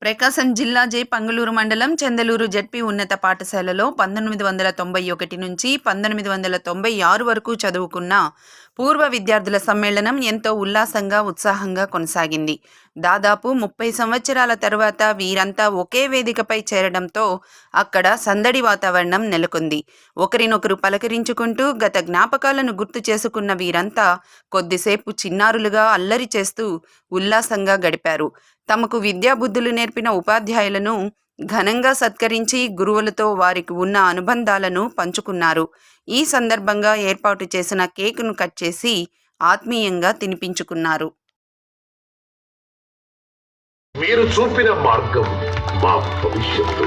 ప్రకాశం జిల్లా జె పంగులూరు మండలం చందలూరు జెడ్పీ ఉన్నత పాఠశాలలో 1991 నుంచి 1996 వరకు చదువుకున్న పూర్వ విద్యార్థుల సమ్మేళనం ఎంతో ఉల్లాసంగా ఉత్సాహంగా కొనసాగింది. దాదాపు 30 సంవత్సరాల తర్వాత వీరంతా ఒకే వేదికపై చేరడంతో అక్కడ సందడి వాతావరణం నెలకొంది. ఒకరినొకరు పలకరించుకుంటూ గత జ్ఞాపకాలను గుర్తు చేసుకున్న వీరంతా కొద్దిసేపు చిన్నారులుగా అల్లరి చేస్తూ ఉల్లాసంగా గడిపారు. తమకు విద్యాబుద్ధులు నేర్పిన ఉపాధ్యాయులను ఘనంగా సత్కరించి గురువులతో వారికి ఉన్న అనుబంధాలను పంచుకున్నారు. ఈ సందర్భంగా ఏర్పాటు చేసిన కేకును కట్ చేసి ఆత్మీయంగా తినిపించుకున్నారు. మీరు చూపిన మార్గం మా భవిష్యత్తు.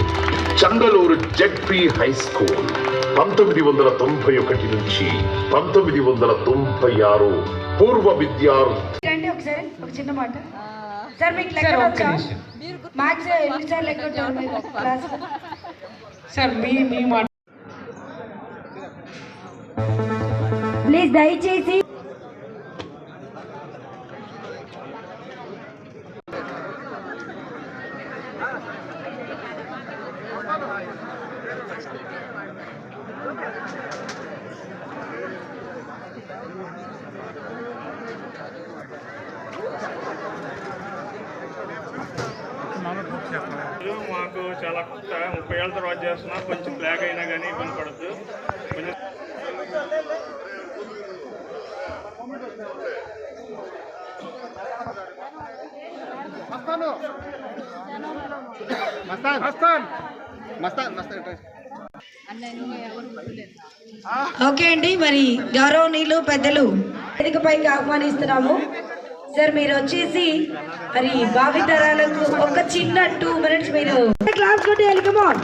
చందలూరు జెడ్పీ హై స్కూల్ 1991 నుంచి 1996 పూర్వ విద్యార్థి. ఒకసారి ఒక చిన్న మాట సార్, మీకు లెక్క వచ్చా? మ్యాథ్స్ ఎన్నిసార్లు లెక్క వచ్చారు క్లాస్? సార్ మీ మాట ప్లీజ్ దయచేసి మాకు చాలా కొత్త 30 ఏళ్ళ తర్వాత చేస్తున్నా. కొంచెం బ్లాక్ అయినా కానీ ఇబ్బంది పడద్దు. కొంచెం ఓకే అండి. మరి గౌరవనీయులు పెద్దలు వేదికపైకి ఆహ్వానిస్తున్నాము. సార్ మీరు వచ్చేసి మరి భావితరాలకు ఒక చిన్న 2 minutes మీరు క్లాస్ కొట్టేయాలి. Come on.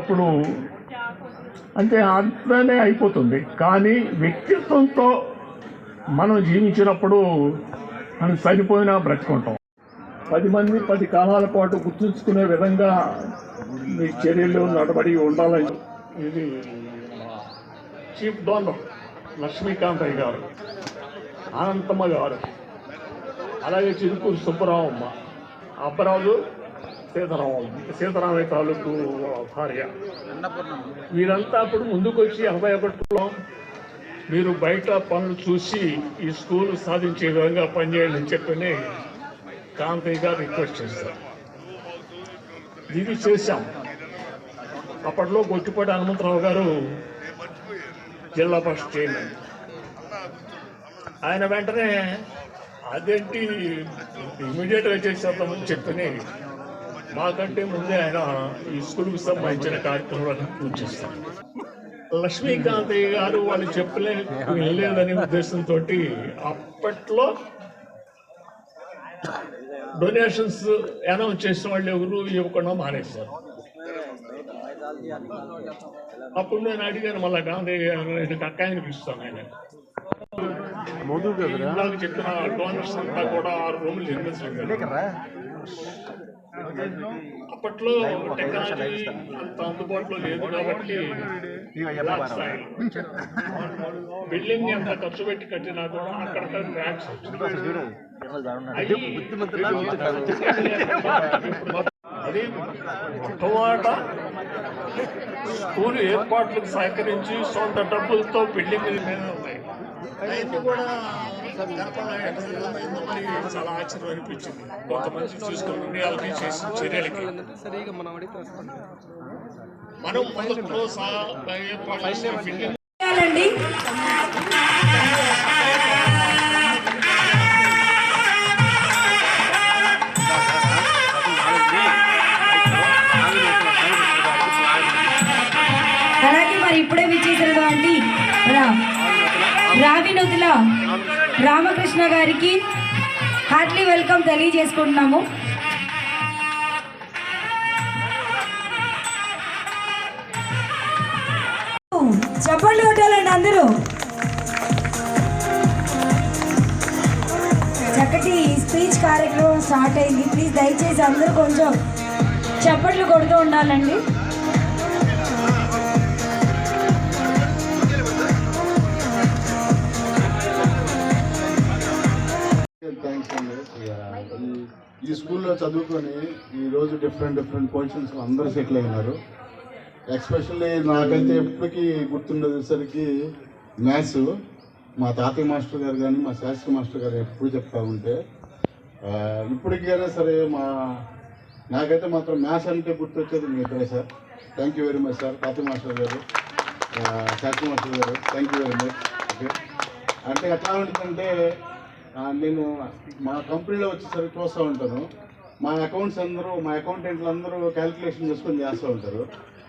అప్పుడు అంటే అంతనే అయిపోతుంది. కానీ వ్యక్తిత్వంతో మనం జీవించినప్పుడు మనం సరిపోయినా బ్రతుకుంటాం. 10 మంది 10 కాలాల పాటు గుర్తుంచుకునే విధంగా మీ చర్యలు నడబడి ఉండాలని ఇది చీఫ్ డోనర్ లక్ష్మీకాంతయ్య గారు, అనంతమ్మ గారు, అలాగే చిరుకూరు సుబ్బరామమ్మ, అబ్బరాజు సీతారామయ్య తాలూకు భార్య, వీరంతా అప్పుడు ముందుకొచ్చి 81లో మీరు బయట పనులు చూసి ఈ స్కూల్ సాధించే విధంగా పనిచేయాలని చెప్పని కాంతయ్య గారు రిక్వెస్ట్ చేశారు. ఇది చేశాం. అప్పట్లో గొట్టిపాటి హనుమంతరావు గారు జిల్లా పరిషత్ చైర్మన్. ఆయన వెంటనే అదేంటి ఇమీడియట్గా చేసేద్దామని చెప్పని మాకంటే ముందే ఆయన ఈ స్కూల్కి సంబంధించిన కార్యక్రమాలను పూర్తి చేస్తారు. లక్ష్మీకాంతయ్య గారు వాళ్ళు వెళ్ళలేదనే ఉద్దేశంతో అప్పట్లో డొనేషన్స్ అనౌన్స్ చేసిన వాళ్ళు ఎవరు ఇవ్వకుండా మానేశారు. అప్పుడు నేను అడిగాను, మళ్ళీ గాంధీ అక్కాయని పిలుస్తాను. ఆయన నాకు చెప్పిన డోనర్స్ అంతా కూడా 6 రూములు నిర్మించలేదు. అప్పట్లో టెక్నాలజీ అంత అందుబాటులో లేదు కాబట్టి బిల్డింగ్ ఎంత ఖర్చు పెట్టి కట్టినా కూడా అక్కడ ట్రాక్స్ అది మొట్టమొదట స్కూల్ ఏర్పాట్లకు సహకరించి సొంత డబ్బులతో బిల్డింగ్ మీద ఉన్నాయి. అవన్నీ కూడా చాలా ఆశ్చర్యం అనిపించింది. కొంతమంది చూసుకుని నిర్ణయాలకి చేసిన చర్యలకి మనం మొదట్లో ఏర్పాటు చేసిన బిల్డింగ్ అలాగే మరి ఇప్పుడే విచ్చేసినటువంటి రావినొదిల రామకృష్ణ గారికి హార్ట్లీ వెల్కమ్ తెలియజేసుకుంటున్నాము. చప్పట్లు కొట్టాలండి అందరూ. చక్కటి స్పీచ్ కార్యక్రమం స్టార్ట్ అయింది. ప్లీజ్ దయచేసి అందరూ కొంచెం చప్పట్లు కొడుతూ ఉండాలండి. ఈ స్కూల్లో చదువుకొని ఈరోజు డిఫరెంట్ పొజిషన్స్ అందరూ సెటిల్ అయినారు. ఎస్పెషల్లీ నాకైతే ఎప్పటికీ గుర్తుండేసరికి మ్యాథ్స్ మా తాతయ్య మాస్టర్ గారు కానీ మా శాస్త్రి మాస్టర్ గారు ఎప్పుడు చెప్తా ఉంటే ఇప్పటికైనా సరే నాకైతే మాత్రం మ్యాథ్స్ అంటే గుర్తొచ్చేది మీ ఇద్దరే sir. Thank you very much sir. తాతయ్య మాస్టర్ గారు, శాస్త్రి మాస్టర్ గారు, thank you very much. Okay, అంటే ఎట్లా ఉంటుందంటే నేను మా కంపెనీలో వచ్చేసరికి చూస్తూ ఉంటాను. మా అకౌంటెంట్లు అందరూ క్యాలిక్యులేషన్ చేసుకొని చేస్తూ ఉంటారు.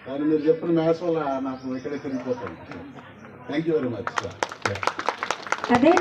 కానీ మీరు చెప్పిన మ్యాథ్స్ వల్ల నాకు ఇక్కడే తిరిగిపోతాను. Thank you very much sir. అదే